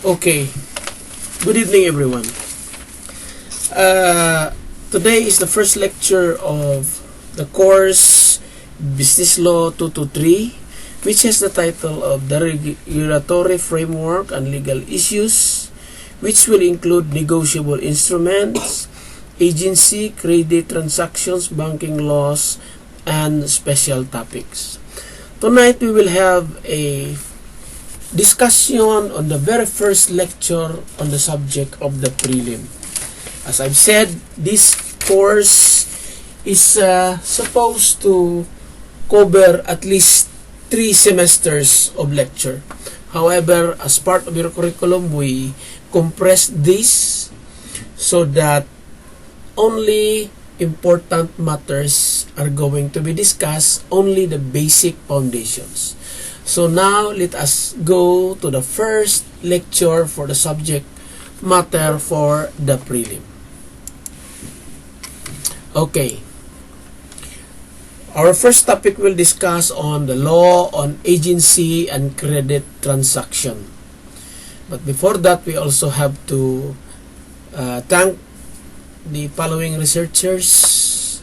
Okay, good evening everyone. Today is the first lecture of the course Business Law 223, which has the title of the Regulatory Framework and Legal Issues, which will include negotiable instruments, agency, credit transactions, banking laws, and special topics. Tonight we will have a discussion on the very first lecture on the subject of the prelim. As I've said, this course is supposed to cover at least 3 semesters of lecture. However, as part of your curriculum, we compress this so that only important matters are going to be discussed, only the basic foundations. So now, let us go to the first lecture for the subject matter for the prelim. Okay. Our first topic will discuss on the law on agency and credit transaction. But before that, we also have to thank the following researchers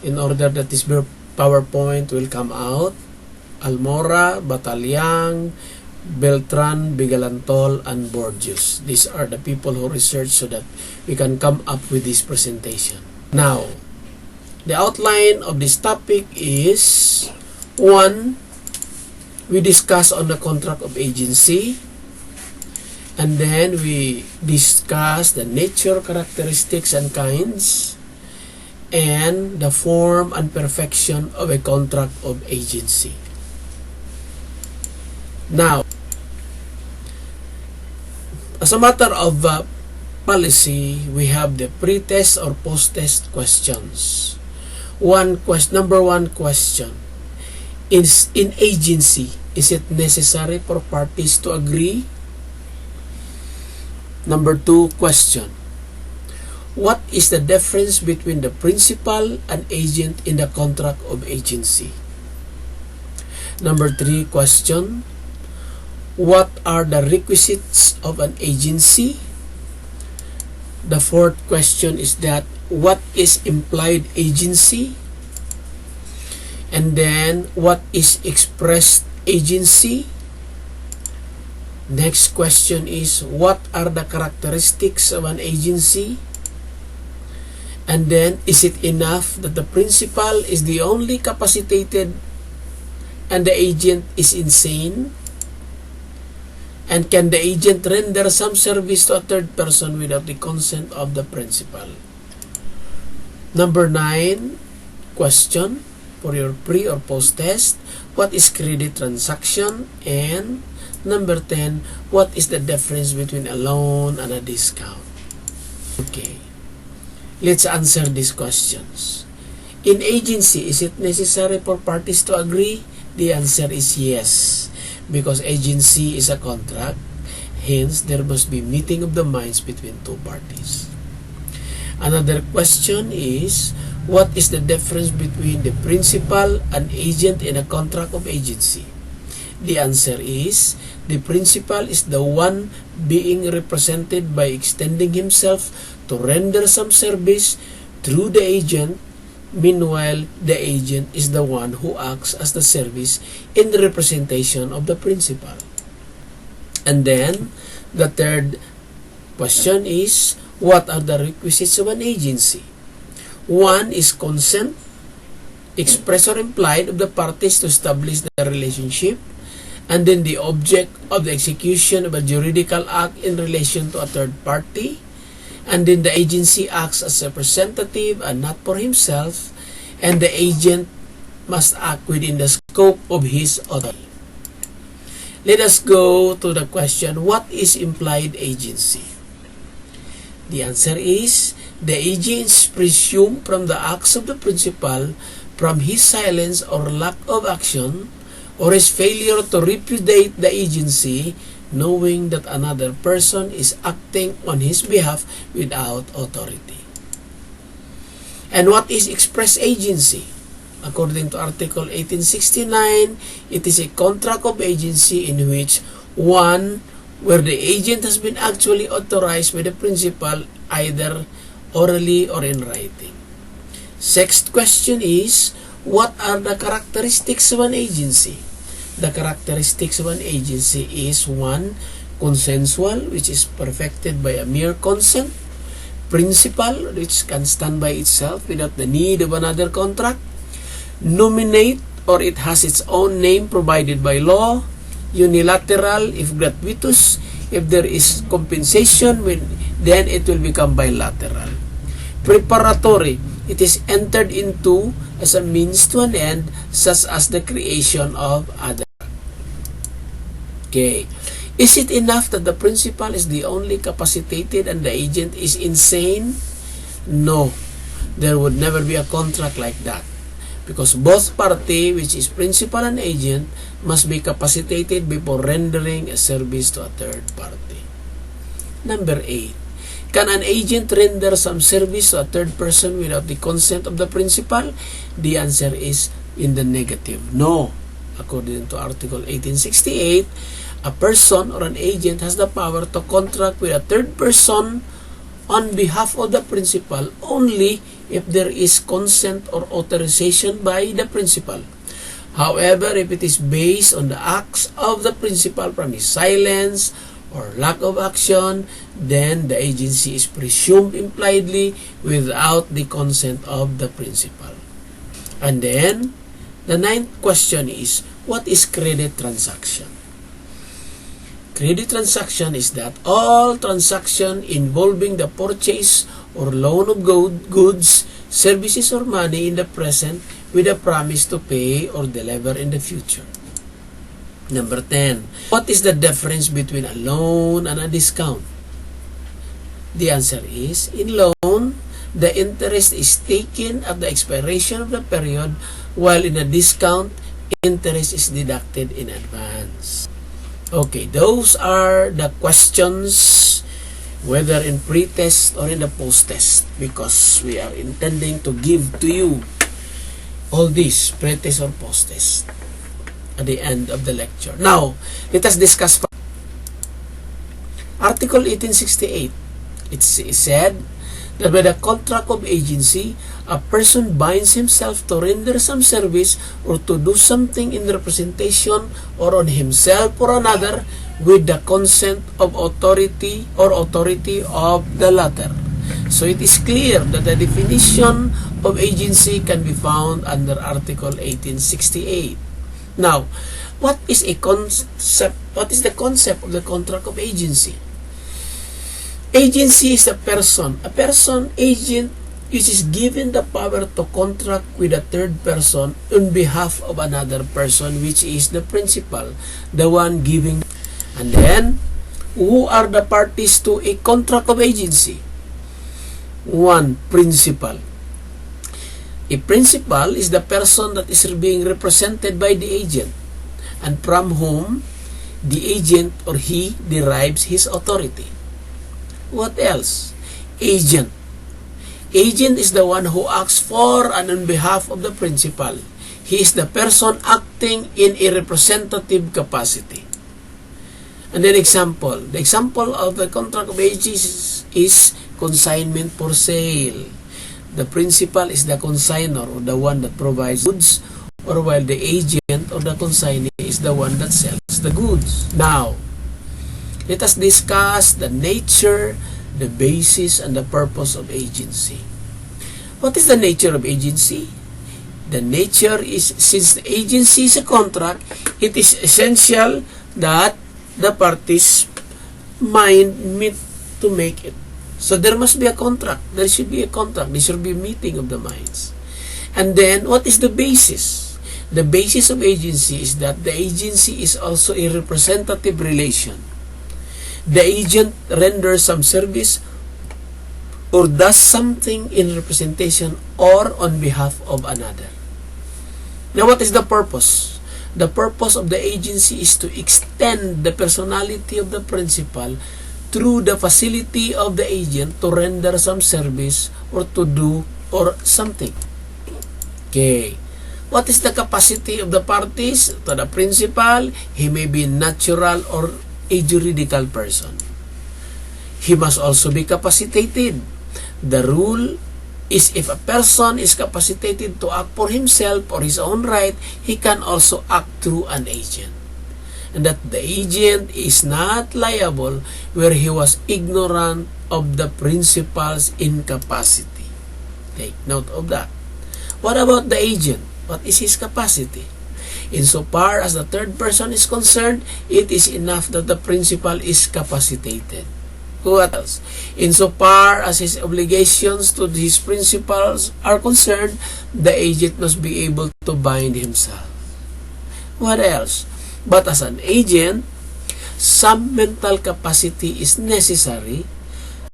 in order that this PowerPoint will come out. Almora, Batalyang, Beltran, Bigalantol, and Borgius. These are the people who research so that we can come up with this presentation. Now, the outline of this topic is 1. We discuss on the contract of agency, and then we discuss the nature, characteristics, and kinds, and the form and perfection of a contract of agency. Now, as a matter of policy, we have the pre-test or post-test questions. Number one question is, in agency, is it necessary for parties to agree? Number 2 question, what is the difference between the principal and agent in the contract of agency? Number 3 question, what are the requisites of an agency? The 4th question is that, what is implied agency? And then, what is expressed agency? Next question is, what are the characteristics of an agency? And then, is it enough that the principal is the only capacitated and the agent is insane? And can the agent render some service to a third person without the consent of the principal? Number 9 question for your pre or post test, what is credit transaction? And number 10, what is the difference between a loan and a discount? Okay, let's answer these questions. In agency, is it necessary for parties to agree? The answer is yes, because agency is a contract, hence there must be meeting of the minds between two parties. Another question is, what is the difference between the principal and agent in a contract of agency? The answer is, the principal is the one being represented by extending himself to render some service through the agent. Meanwhile, the agent is the one who acts as the service in the representation of the principal. And then, the third question is, what are the requisites of an agency? 1 is consent, express or implied, of the parties to establish the relationship, and then the object of the execution of a juridical act in relation to a third party. And then the agency acts as a representative and not for himself, and the agent must act within the scope of his authority. Let us go to the question, what is implied agency? The answer is, the agent is presumed from the acts of the principal, from his silence or lack of action, or his failure to repudiate the agency, knowing that another person is acting on his behalf without authority. And what is express agency? According to Article 1869, it is a contract of agency in which 1. where the agent has been actually authorized by the principal either orally or in writing. Sixth question is, what are the characteristics of an agency? The characteristics of an agency is 1. Consensual, which is perfected by a mere consent. Principal, which can stand by itself without the need of another contract. Nominate, or it has its own name provided by law. Unilateral, if gratuitous. If there is compensation, then it will become bilateral. Preparatory, it is entered into as a means to an end, such as the creation of other. Okay. Is it enough that the principal is the only capacitated and the agent is insane? No. There would never be a contract like that. Because both party, which is principal and agent, must be capacitated before rendering a service to a third party. Number 8. Can an agent render some service to a third person without the consent of the principal? The answer is in the negative. No. According to Article 1868, a person or an agent has the power to contract with a third person on behalf of the principal only if there is consent or authorization by the principal. However, if it is based on the acts of the principal from his silence or lack of action, then the agency is presumed impliedly without the consent of the principal. And then, the 9th question is, what is credit transaction? Credit transaction is that all transaction involving the purchase or loan of goods, services, or money in the present with a promise to pay or deliver in the future. Number 10. What is the difference between a loan and a discount? The answer is, in loan, the interest is taken at the expiration of the period, while in a discount, interest is deducted in advance. Okay, those are the questions, whether in pre-test or in the post-test, because we are intending to give to you all these pre-test or post-test at the end of the lecture. Now, let us discuss Article 1868. It said that by the contract of agency, a person binds himself to render some service or to do something in representation or on himself or another with the consent of authority or authority of the latter. So it is clear that the definition of agency can be found under Article 1868. Now, what is a concept? What is the concept of the contract of agency? Agency is a person agent, which is given the power to contract with a third person on behalf of another person, which is the principal, the one giving. And then, who are the parties to a contract of agency? 1. Principal. A principal is the person that is being represented by the agent and from whom the agent or he derives his authority. What else? Agent. Agent is the one who acts for and on behalf of the principal. He is the person acting in a representative capacity. And then example. The example of the contract of agency is consignment for sale. The principal is the consignor, or the one that provides goods, or while the agent or the consignee is the one that sells the goods. Now, let us discuss the nature, the basis, and the purpose of agency. What is the nature of agency? The nature is, since the agency is a contract, it is essential that the parties meet to make it. So there must be a contract. There should be a contract. There should be a meeting of the minds. And then, what is the basis? The basis of agency is that the agency is also a representative relation. The agent renders some service or does something in representation or on behalf of another. Now, what is the purpose? The purpose of the agency is to extend the personality of the principal through the facility of the agent to render some service or to do or something. Okay. What is the capacity of the parties? To the principal, he may be natural or a juridical person. He must also be capacitated. The rule is if a person is capacitated to act for himself or his own right, he can also act through an agent. And that the agent is not liable where he was ignorant of the principal's incapacity. Take note of that. What about the agent? What is his capacity? Insofar as the third person is concerned, it is enough that the principal is capacitated. What else? Insofar as his obligations to his principals are concerned, the agent must be able to bind himself. What else? But as an agent, some mental capacity is necessary,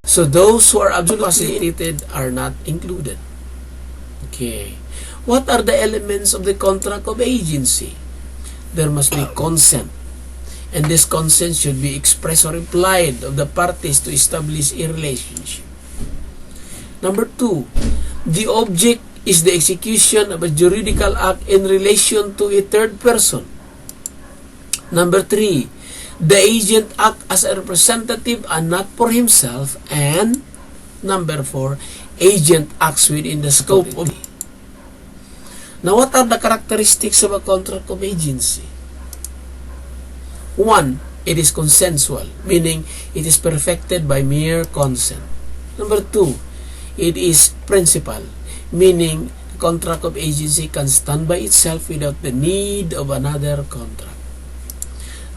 so those who are absolutely capacitated are not included. Okay. What are the elements of the contract of agency? There must be consent. And this consent should be expressed or implied of the parties to establish a relationship. Number 2, the object is the execution of a juridical act in relation to a third person. Number 3, the agent acts as a representative and not for himself. And number 4, agent acts within the scope of. Now, what are the characteristics of a contract of agency? 1, it is consensual, meaning it is perfected by mere consent. Number 2, it is principal, meaning a contract of agency can stand by itself without the need of another contract.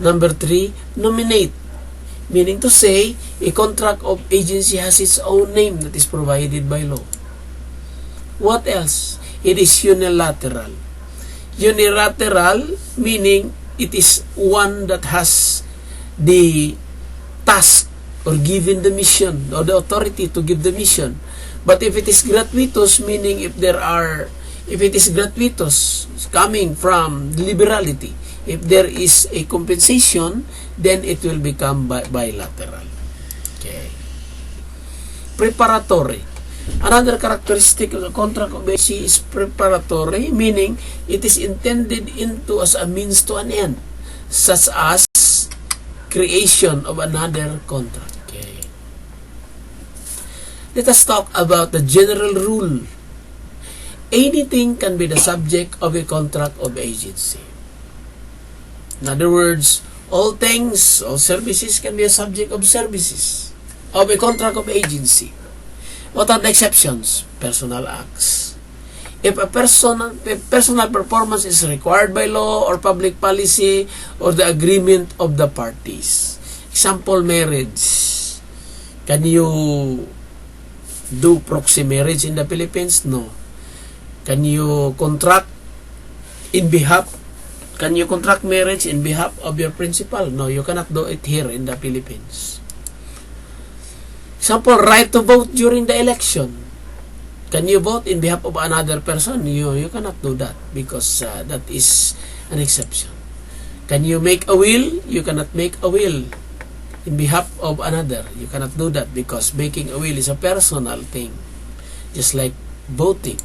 Number 3, nominate, meaning to say a contract of agency has its own name that is provided by law. What else? It is unilateral. Unilateral, meaning it is one that has the task or given the mission or the authority to give the mission. But if it is gratuitous, meaning if it is gratuitous, coming from liberality, if there is a compensation, then it will become bilateral. Okay. Preparatory. Another characteristic of the contract of agency is preparatory, meaning it is intended into as a means to an end, such as creation of another contract. Okay. Let us talk about the general rule. Anything can be the subject of a contract of agency. In other words, all things, all services can be a subject of services, of a contract of agency. What are the exceptions? Personal acts. If a personal performance is required by law or public policy or the agreement of the parties. Example, marriage. Can you do proxy marriage in the Philippines? No. Can you contract marriage in behalf of your principal? No, you cannot do it here in the Philippines. Example, right to vote during the election. Can you vote in behalf of another person? You cannot do that because that is an exception. Can you make a will? You cannot make a will in behalf of another. You cannot do that because making a will is a personal thing, just like voting.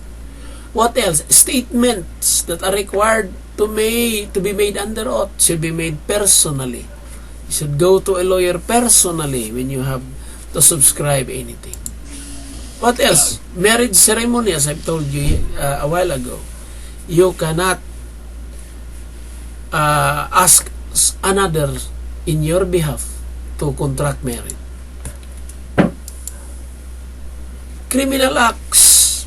What else? Statements that are required to be made under oath should be made personally. You should go to a lawyer personally when you have to subscribe anything. What else? Marriage ceremony, as I've told you a while ago. You cannot ask another in your behalf to contract marriage. Criminal acts.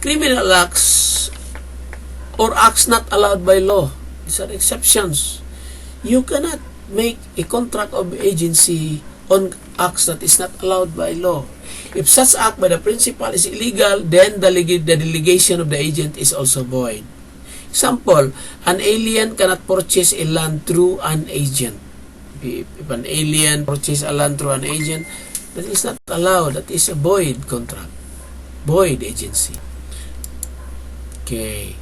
Criminal acts or acts not allowed by law. These are exceptions. You cannot make a contract of agency on acts that is not allowed by law. If such act by the principal is illegal, then the delegation of the agent is also void. Example, an alien cannot purchase a land through an agent. If an alien purchases a land through an agent, that is not allowed. That is a void contract, void agency. Okay.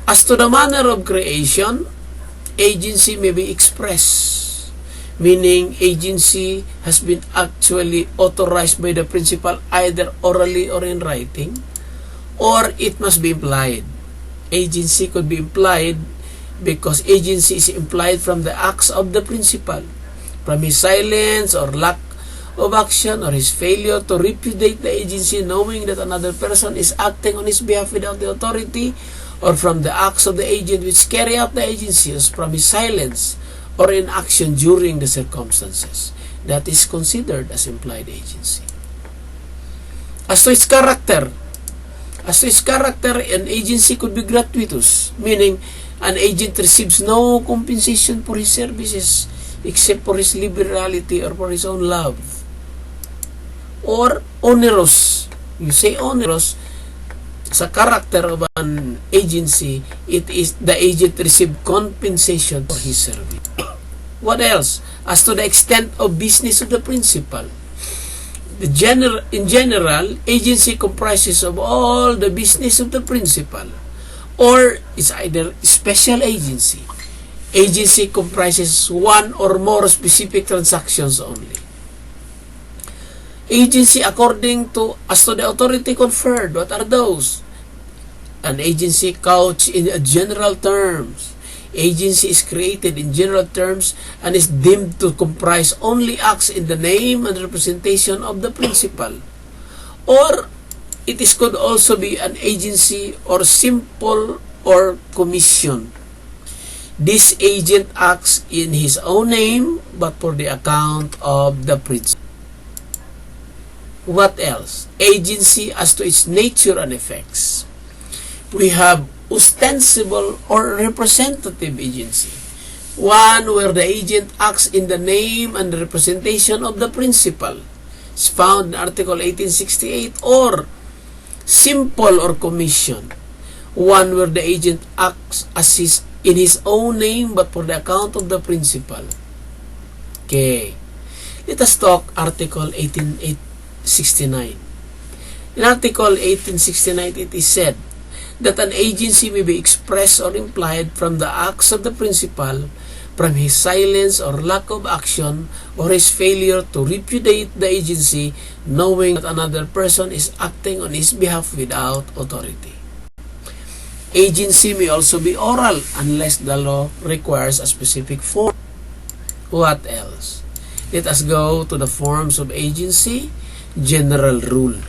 As to the manner of creation, agency may be expressed, meaning agency has been actually authorized by the principal either orally or in writing, or it must be implied. Agency could be implied, because agency is implied from the acts of the principal, from his silence or lack of action or his failure to repudiate the agency knowing that another person is acting on his behalf without the authority, or from the acts of the agent which carry out the agency, as from his silence or inaction during the circumstances. That is considered as implied agency. As to its character, an agency could be gratuitous, meaning an agent receives no compensation for his services except for his liberality or for his own love. Or onerous. You say onerous, sa character of an agency, it is the agent receive compensation for his service. What else? As to the extent of business of the principal, in general, agency comprises of all the business of the principal, or it's either special agency. Agency comprises one or more specific transactions only. Agency as to the authority conferred, what are those? An agency couched in general terms. Agency is created in general terms and is deemed to comprise only acts in the name and representation of the principal. Or it could also be an agency or simple or commission. This agent acts in his own name but for the account of the principal. What else? Agency as to its nature and effects. We have ostensible or representative agency. One where the agent acts in the name and representation of the principal. It's found in Article 1868. Or simple or commission. One where the agent acts in his own name but for the account of the principal. Okay. Let us talk Article 1869. In Article 1869, it is said that an agency may be expressed or implied from the acts of the principal, from his silence or lack of action, or his failure to repudiate the agency, knowing that another person is acting on his behalf without authority. Agency may also be oral unless the law requires a specific form. What else? Let us go to the forms of agency. General rule.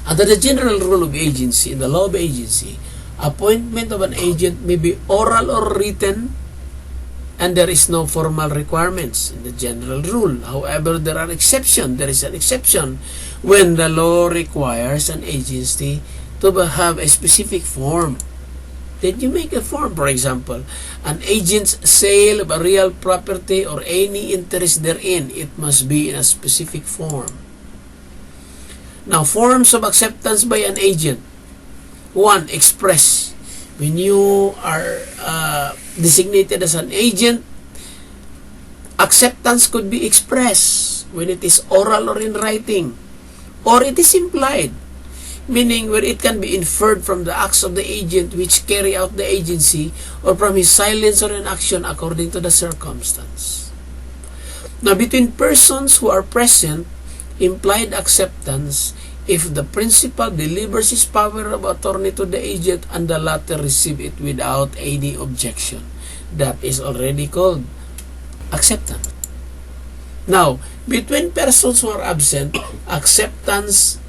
Under the general rule of agency, in the law of agency, appointment of an agent may be oral or written, and there is no formal requirements in the general rule. However, there is an exception when the law requires an agency to have a specific form. Then you make a form, for example, an agent's sale of a real property or any interest therein. It must be in a specific form. Now, forms of acceptance by an agent. 1. Express. When you are designated as an agent, acceptance could be expressed when it is oral or in writing, or it is implied, meaning where it can be inferred from the acts of the agent which carry out the agency, or from his silence or inaction according to the circumstance. Now, between persons who are present, implied acceptance if the principal delivers his power of attorney to the agent and the latter receive it without any objection. That is already called acceptance. Now, between persons who are absent, acceptance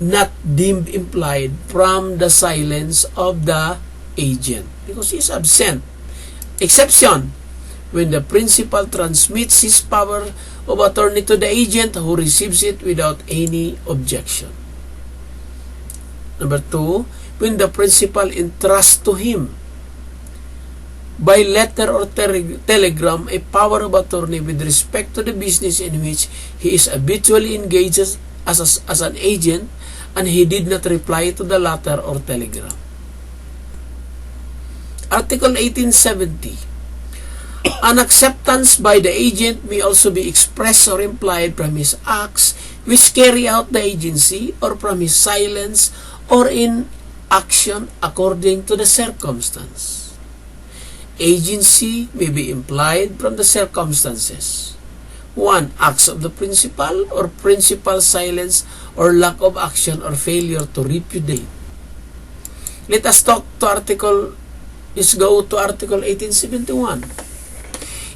not deemed implied from the silence of the agent because he is absent. Exception: when the principal transmits his power of attorney to the agent who receives it without any objection. Number 2, when the principal entrusts to him by letter or telegram a power of attorney with respect to the business in which he is habitually engaged as an agent, and he did not reply to the letter or telegram. Article 1870. An acceptance by the agent may also be expressed or implied from his acts which carry out the agency, or from his silence or in action according to the circumstance. Agency may be implied from the circumstances. 1. Acts of the principal, or principal silence or lack of action or failure to repudiate. Let us talk to Article Let's go to Article 1871.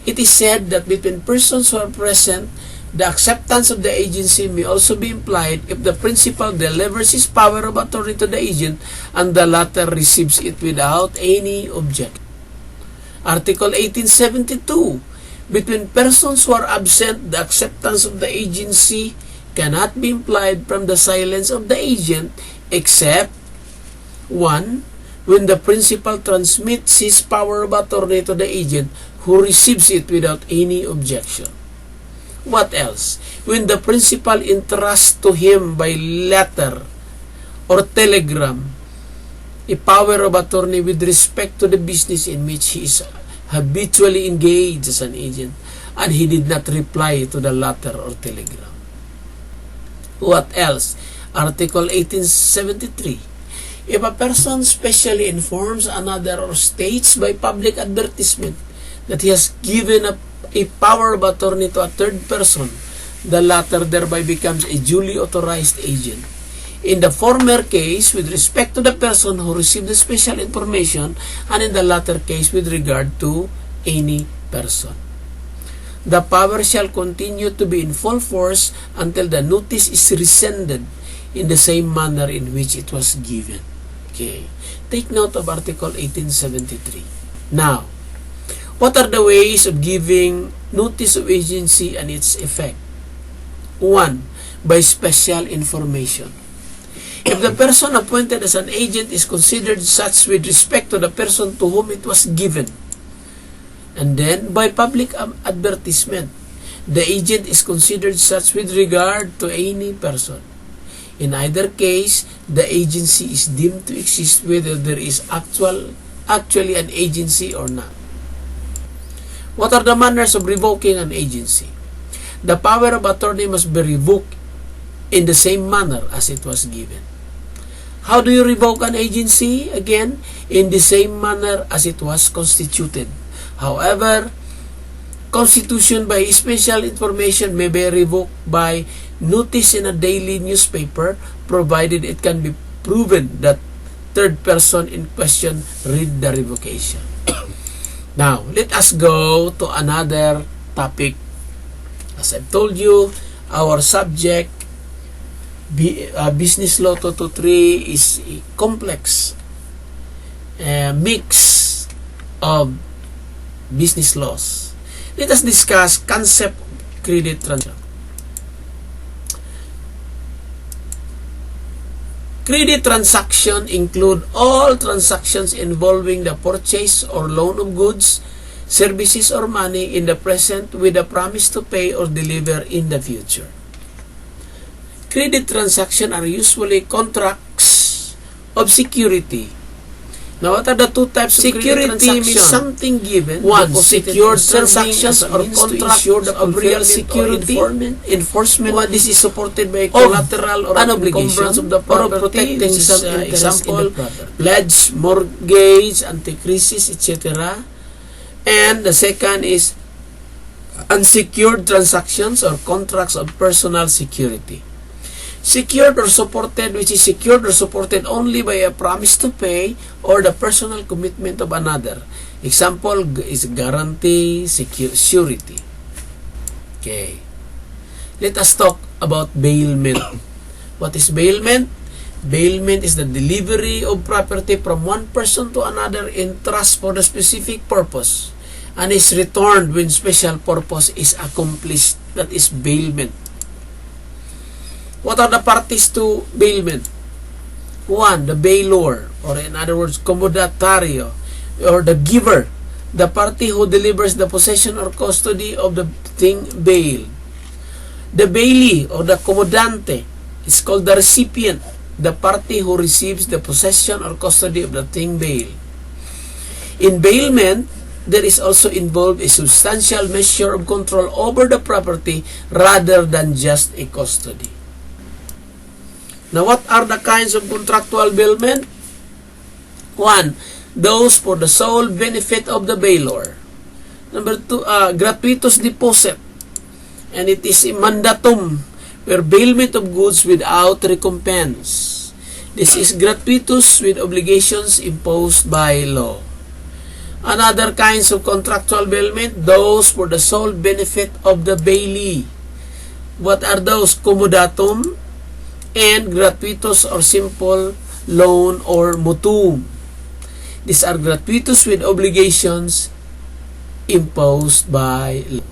It is said that between persons who are present, the acceptance of the agency may also be implied if the principal delivers his power of attorney to the agent and the latter receives it without any objection. Article 1872. Between persons who are absent, the acceptance of the agency cannot be implied from the silence of the agent except 1. When the principal transmits his power of attorney to the agent who receives it without any objection. What else? When the principal entrusts to him by letter or telegram a power of attorney with respect to the business in which he is habitually engaged as an agent and he did not reply to the letter or telegram. What else? Article 1873. If a person specially informs another or states by public advertisement that he has given a power of attorney to a third person, the latter thereby becomes a duly authorized agent. In the former case, with respect to the person who received the special information, and in the latter case, with regard to any person. The power shall continue to be in full force until the notice is rescinded in the same manner in which it was given. Okay. Take note of Article 1873. Now, what are the ways of giving notice of agency and its effect? 1. By special information. If the person appointed as an agent is considered such with respect to the person to whom it was given, and then by public advertisement, the agent is considered such with regard to any person. In either case, the agency is deemed to exist whether there is actually an agency or not. What are the manners of revoking an agency? The power of attorney must be revoked in the same manner as it was given. How do you revoke an agency? Again, in the same manner as it was constituted. However, constitution by special information may be revoked by notice in a daily newspaper, provided it can be proven that third person in question read the revocation. Now, let us go to another topic. As I've told you, our subject, Business Law 223, is a complex mix of business laws. Let us discuss concept of credit transaction. Credit transactions include all transactions involving the purchase or loan of goods, services, or money in the present with a promise to pay or deliver in the future. Credit transactions are usually contracts of security. Now, what are the two types of security? Means something given. One, secured transactions or contracts of real security. Enforcement. One, this is supported by collateral or an obligation of the property. This is example, pledge, mortgage, anti-crisis, etc. And the second is unsecured transactions or contracts of personal security. Secured or supported, which is secured or supported only by a promise to pay or the personal commitment of another. Example is guarantee, surety. Okay. Let us talk about bailment. What is bailment? Bailment is the delivery of property from one person to another in trust for the specific purpose and is returned when special purpose is accomplished. That is bailment. What are the parties to bailment? One, the bailor, or in other words, commodatario, or the giver, the party who delivers the possession or custody of the thing bailed. The bailee, or the commodante, is called the recipient, the party who receives the possession or custody of the thing bailed. In bailment, there is also involved a substantial measure of control over the property rather than just a custody. Now, what are the kinds of contractual bailment? One, those for the sole benefit of the bailor. Number two, gratuitous deposit. And it is a mandatum, where bailment of goods without recompense. This is gratuitous with obligations imposed by law. Another kinds of contractual bailment, those for the sole benefit of the bailee. What are those? Comodatum and gratuitous or simple loan or mutuum. These are gratuitous with obligations imposed by law.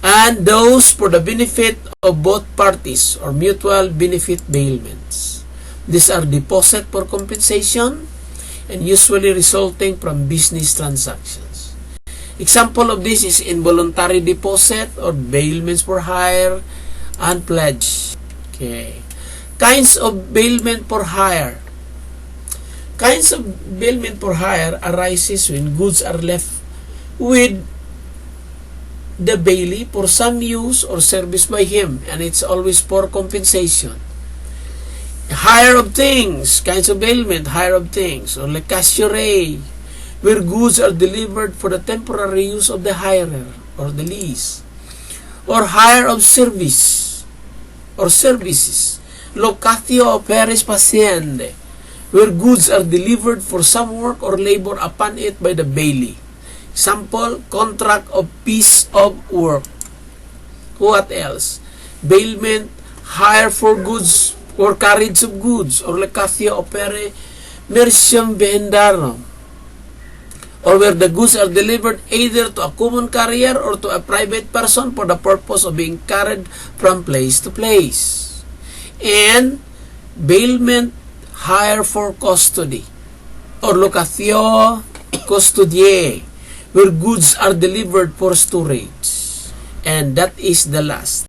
And those for the benefit of both parties or mutual benefit bailments. These are deposit for compensation and usually resulting from business transactions. Example of this is involuntary deposit or bailments for hire and pledge. Okay. Kinds of bailment for hire. Kinds of bailment for hire arises when goods are left with the bailee for some use or service by him, and it's always for compensation. Hire of things, kinds of bailment, hire of things, or lecassure, where goods are delivered for the temporary use of the hirer or the lease. Or hire of service or services, locatio operis faciendae, where goods are delivered for some work or labor upon it by the bailee. Example, contract of piece of work. What else? Bailment, hire for goods or carriage of goods, or locatio opere mercium vehendarum, or where the goods are delivered either to a common carrier or to a private person for the purpose of being carried from place to place. And bailment, hire for custody, or locatio custodiae, where goods are delivered for storage. And that is the last.